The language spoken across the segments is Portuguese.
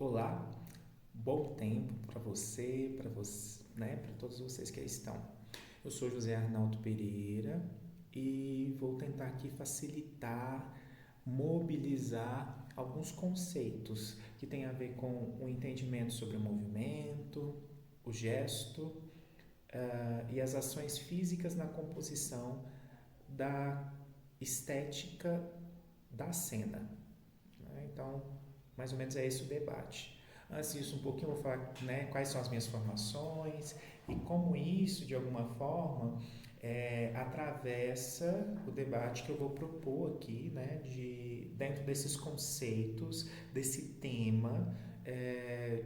Olá, bom tempo para você, né, para todos vocês que aí estão. Eu sou José Arnaldo Pereira e vou tentar aqui facilitar, mobilizar alguns conceitos que têm a ver com o entendimento sobre o movimento, o gesto, e as ações físicas na composição da estética da cena, né? Então, mais ou menos é esse o debate. Antes disso, um pouquinho eu vou falar, né, quais são as minhas formações e como isso, de alguma forma, atravessa o debate que eu vou propor aqui, né, dentro desses conceitos, desse tema, é,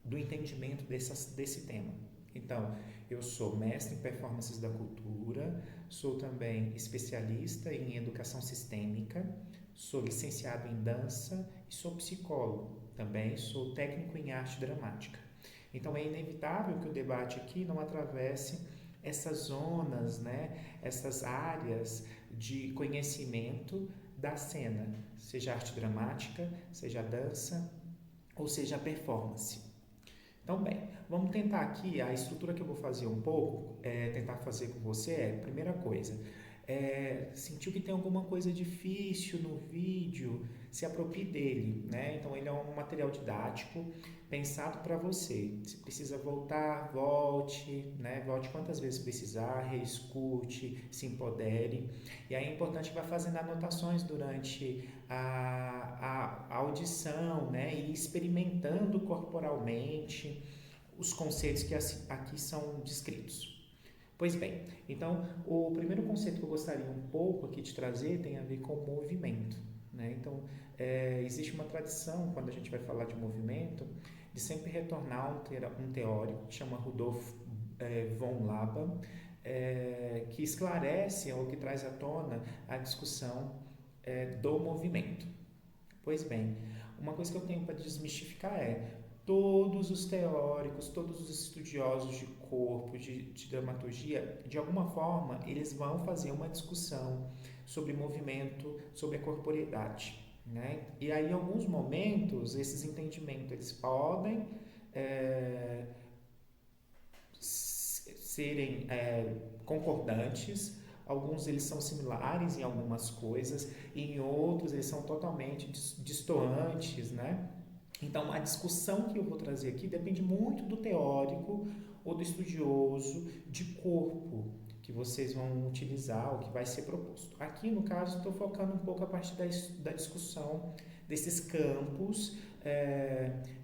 do entendimento desse tema. Então, eu sou mestre em performances da cultura, sou também especialista em educação sistêmica, sou licenciado em dança e sou psicólogo. Também sou técnico em arte dramática. Então, é inevitável que o debate aqui não atravesse essas zonas, né, essas áreas de conhecimento da cena, seja arte dramática, seja dança ou seja performance. Então, bem, vamos tentar aqui, a estrutura que eu vou fazer um pouco, tentar fazer com você primeira coisa, sentiu que tem alguma coisa difícil no vídeo, se aproprie dele, né? Então, ele é um material didático pensado para você. Se precisa voltar, volte, né? Volte quantas vezes precisar, reescute, se empodere. E aí é importante que vá fazendo anotações durante a audição, né? E experimentando corporalmente os conceitos que aqui são descritos. Pois bem, então o primeiro conceito que eu gostaria um pouco aqui de trazer tem a ver com movimento, né? Então, existe uma tradição, quando a gente vai falar de movimento, de sempre retornar um teórico que chama Rudolf von Laban, que esclarece ou que traz à tona a discussão do movimento. Pois bem, uma coisa que eu tenho para desmistificar todos os teóricos, todos os estudiosos de corpo, de dramaturgia, de alguma forma, eles vão fazer uma discussão sobre movimento, sobre a corporeidade, né? E aí, em alguns momentos, esses entendimentos eles podem serem concordantes, alguns eles são similares em algumas coisas, e em outros eles são totalmente distoantes, né? Então, a discussão que eu vou trazer aqui depende muito do teórico ou do estudioso de corpo que vocês vão utilizar, ou que vai ser proposto. Aqui, no caso, estou focando um pouco a partir da discussão desses campos,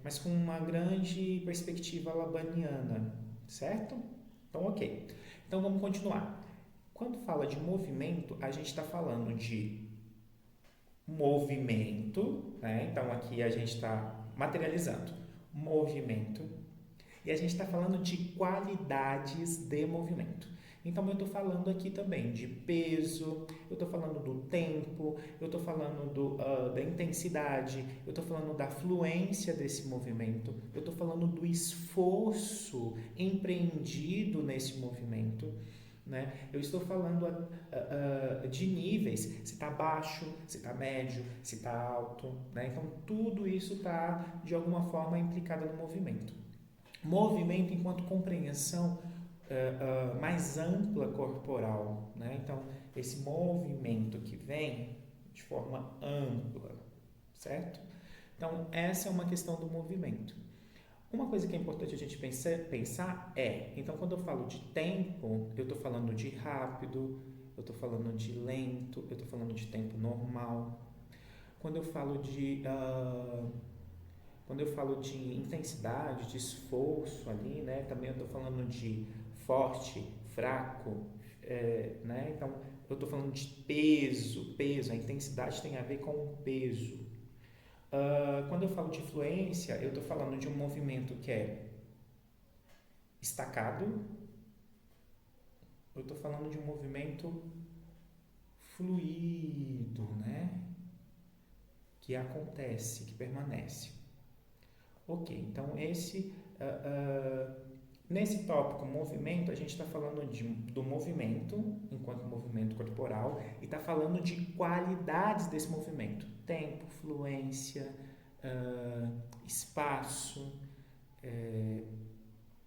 mas com uma grande perspectiva labaniana, certo? Então, ok. Então, vamos continuar. Quando fala de movimento, a gente está falando de movimento, né? Então, aqui a gente está materializando movimento e a gente está falando de qualidades de movimento. Então, eu estou falando aqui também de peso, eu estou falando do tempo, eu estou falando da intensidade, eu estou falando da fluência desse movimento, eu estou falando do esforço empreendido nesse movimento, né? Eu estou falando de níveis, se está baixo, se está médio, se está alto, né? Então, tudo isso está, de alguma forma, implicado no movimento. Movimento enquanto compreensão mais ampla corporal, né? Então, esse movimento que vem de forma ampla, certo? Então, essa é uma questão do movimento. Uma coisa que é importante a gente pensar então, quando eu falo de tempo, eu estou falando de rápido, eu estou falando de lento, eu estou falando de tempo normal. Quando eu falo de intensidade, de esforço ali, né? Também eu estou falando de forte, fraco, né? Então, eu estou falando de peso, a intensidade tem a ver com o peso. Quando eu falo de fluência, eu estou falando de um movimento que é estacado, eu estou falando de um movimento fluido, né? Que acontece, que permanece. Ok, então nesse tópico movimento, a gente está falando do movimento, enquanto movimento corporal, e está falando de qualidades desse movimento. Tempo, fluência, espaço,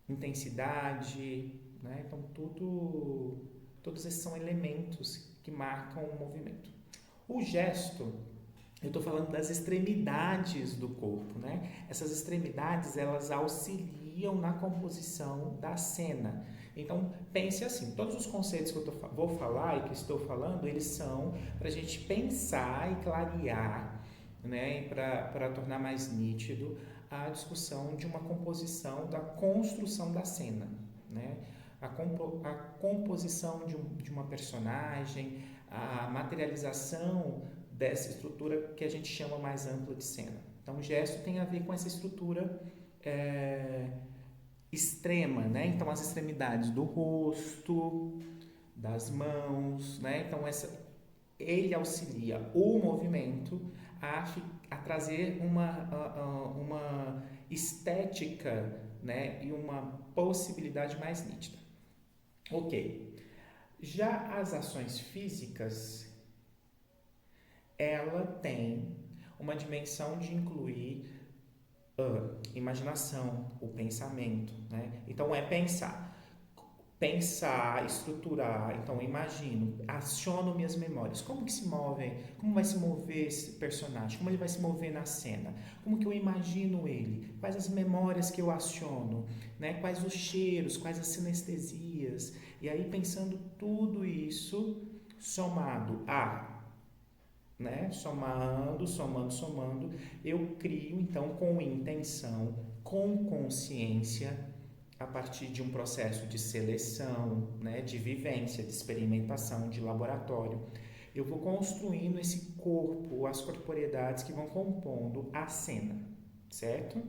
intensidade, né? Então, todos esses são elementos que marcam o movimento. O gesto, eu estou falando das extremidades do corpo, né? Essas extremidades, elas auxiliam na composição da cena. Então, pense assim, todos os conceitos que eu vou falar e que estou falando, eles são para a gente pensar e clarear, né? Para tornar mais nítido a discussão de uma composição, da construção da cena, né? A composição de uma personagem, a materialização dessa estrutura que a gente chama mais ampla de cena. Então, o gesto tem a ver com essa estrutura extrema, né? Então, as extremidades do rosto, das mãos, né? Então, ele auxilia o movimento a trazer uma estética, né? E uma possibilidade mais nítida. Ok. Já as ações físicas, ela tem uma dimensão de incluir imaginação, o pensamento, né? Então pensar, estruturar. Então imagino, aciono minhas memórias. Como que se move? Como vai se mover esse personagem? Como ele vai se mover na cena? Como que eu imagino ele? Quais as memórias que eu aciono? Né? Quais os cheiros? Quais as sinestesias? E aí pensando tudo isso somado né? Somando, eu crio então com intenção, com consciência, a partir de um processo de seleção, né? De vivência, de experimentação, de laboratório. Eu vou construindo esse corpo, as corporeidades que vão compondo a cena, certo?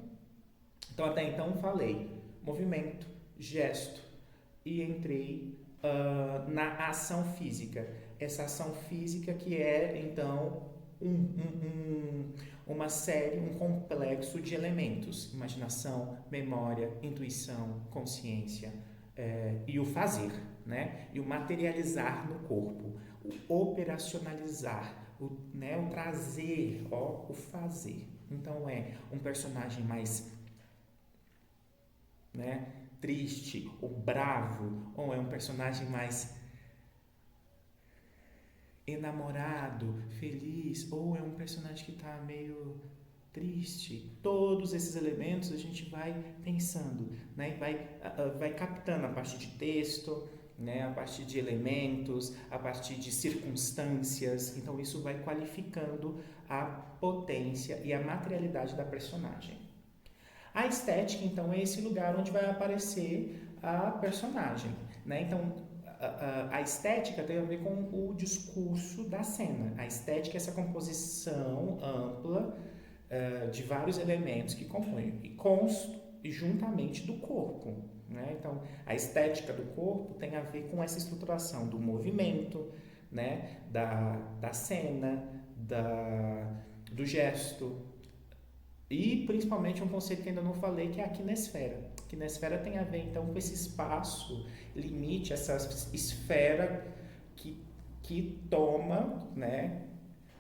Então, até então falei movimento, gesto e entrei na ação física. Essa ação física que é, então, uma série, um complexo de elementos: imaginação, memória, intuição, consciência e o fazer, né? E o materializar no corpo, o operacionalizar, né? O trazer, o fazer. Então, é um personagem mais, né, triste ou bravo, ou é um personagem mais enamorado, feliz, ou é um personagem que está meio triste. Todos esses elementos a gente vai pensando, né? Vai captando a partir de texto, né? A partir de elementos, a partir de circunstâncias. Então isso vai qualificando a potência e a materialidade da personagem. A estética, então, é esse lugar onde vai aparecer a personagem, né? Então, a estética tem a ver com o discurso da cena. A estética é essa composição ampla de vários elementos que compõem e juntamente do corpo, né? Então, a estética do corpo tem a ver com essa estruturação do movimento, né? Da cena, do gesto, e principalmente um conceito que ainda não falei, que é a quinesfera. A quinesfera tem a ver então com esse espaço limite, essa esfera que toma, né,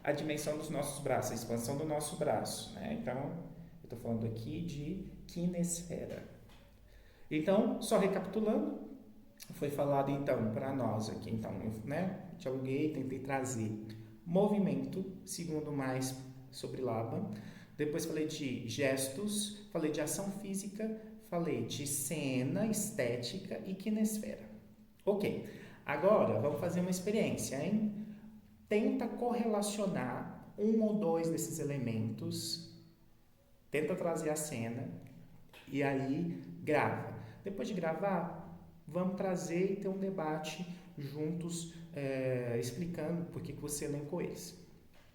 a dimensão dos nossos braços, a expansão do nosso braço, né? Então, eu estou falando aqui de quinesfera. Então, só recapitulando, foi falado então para nós aqui, então, né, dialoguei, tentei trazer movimento, segundo mais sobre Laban. Depois falei de gestos, falei de ação física, falei de cena, estética e quinesfera. Ok, agora vamos fazer uma experiência, hein? Tenta correlacionar um ou dois desses elementos, tenta trazer a cena e aí grava. Depois de gravar, vamos trazer e ter um debate juntos, explicando por que você elencou eles.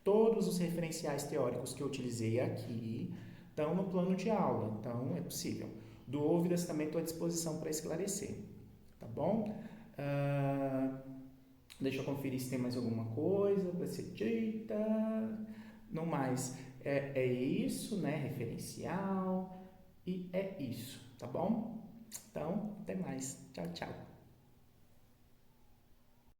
Todos os referenciais teóricos que eu utilizei aqui estão no plano de aula, então é possível. Dúvidas também estou à disposição para esclarecer, tá bom? Deixa eu conferir se tem mais alguma coisa para ser dita. Não mais, é isso, né? Referencial, e é isso, tá bom? Então, até mais. Tchau, tchau.